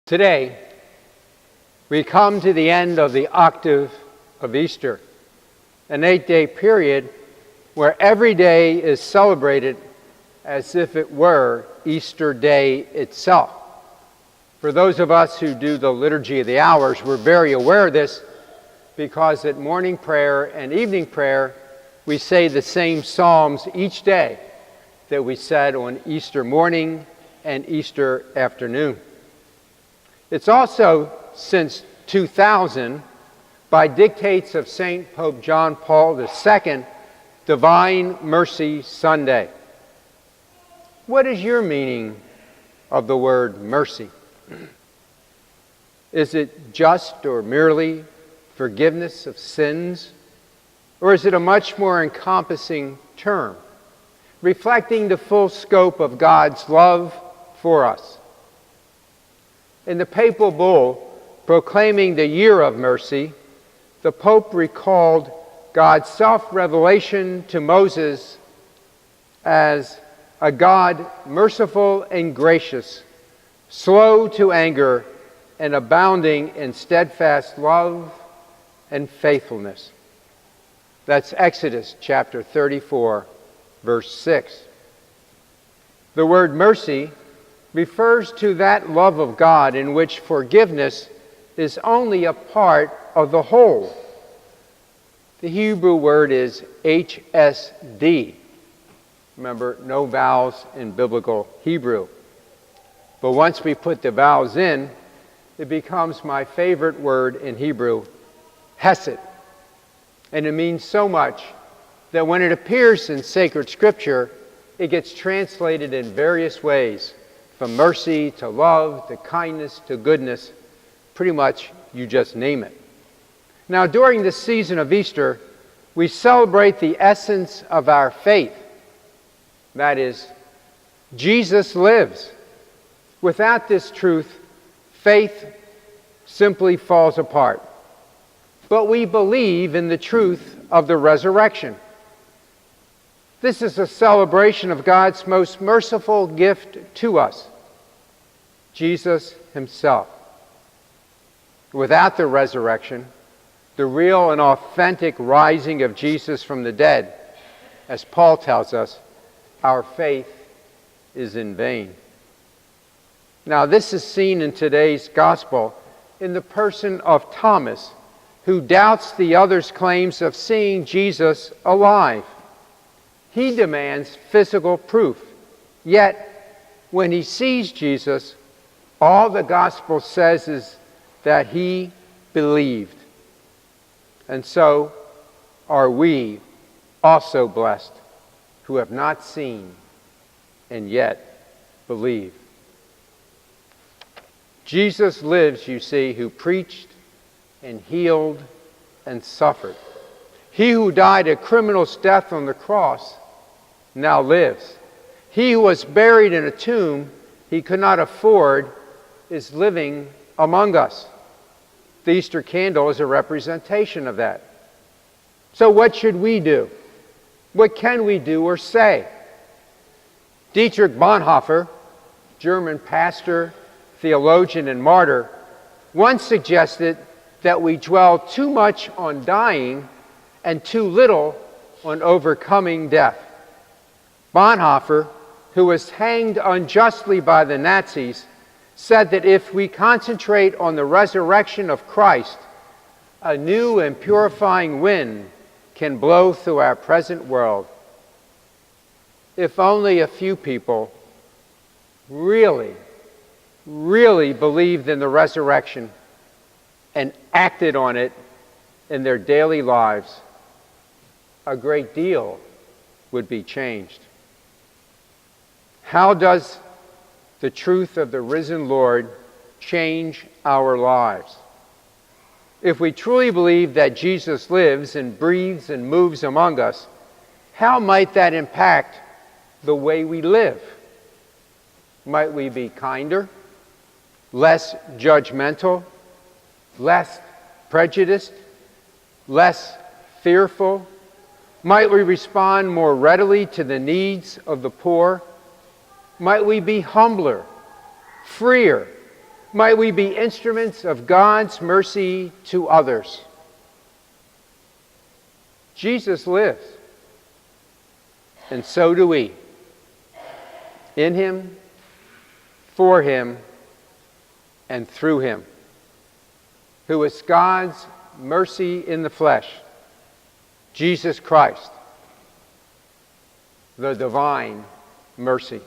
Today, we come to the end of the octave of Easter, an 8-day period where every day is celebrated as if it were Easter Day itself. For those of us who do the Liturgy of the Hours, we're very aware of this because at morning prayer and evening prayer, we say the same psalms each day that we said on Easter morning and Easter afternoon. It's also, since 2000, by dictates of St. Pope John Paul II, Divine Mercy Sunday. What is your meaning of the word mercy? Is it just or merely forgiveness of sins? Or is it a much more encompassing term, reflecting the full scope of God's love for us? In the papal bull proclaiming the year of mercy, the Pope recalled God's self-revelation to Moses as a God merciful and gracious, slow to anger, and abounding in steadfast love and faithfulness. That's Exodus chapter 34, verse 6. The word mercy refers to that love of God in which forgiveness is only a part of the whole. The Hebrew word is HSD. Remember, no vowels in biblical Hebrew. But once we put the vowels in, it becomes my favorite word in Hebrew, hesed. And it means so much that when it appears in sacred scripture, it gets translated in various ways, from mercy to love to kindness to goodness. Pretty much, you just name it. Now, during this season of Easter, we celebrate the essence of our faith. That is, Jesus lives. Without this truth, faith simply falls apart. But we believe in the truth of the resurrection. This is a celebration of God's most merciful gift to us, Jesus himself. Without the resurrection, the real and authentic rising of Jesus from the dead, as Paul tells us, our faith is in vain. Now, this is seen in today's gospel in the person of Thomas, who doubts the others' claims of seeing Jesus alive. He demands physical proof. Yet, when he sees Jesus, all the gospel says is that he believed. And so are we also blessed who have not seen and yet believe. Jesus lives, you see, who preached and healed and suffered. He who died a criminal's death on the cross now lives. He who was buried in a tomb he could not afford is living among us. The Easter candle is a representation of that. So what should we do? What can we do or say? Dietrich Bonhoeffer, German pastor, theologian, and martyr, once suggested that we dwell too much on dying and too little on overcoming death. Bonhoeffer, who was hanged unjustly by the Nazis, said that if we concentrate on the resurrection of Christ, a new and purifying wind can blow through our present world. If only a few people really believed in the resurrection and acted on it in their daily lives, a great deal would be changed. How does the truth of the risen Lord change our lives? If we truly believe that Jesus lives and breathes and moves among us, how might that impact the way we live? Might we be kinder, less judgmental, less prejudiced, less fearful? Might we respond more readily to the needs of the poor? Might we be humbler, freer, Might we be instruments of God's mercy to others. Jesus lives, and so do we. In him, for him, and through him, who is God's mercy in the flesh, Jesus Christ, the divine mercy.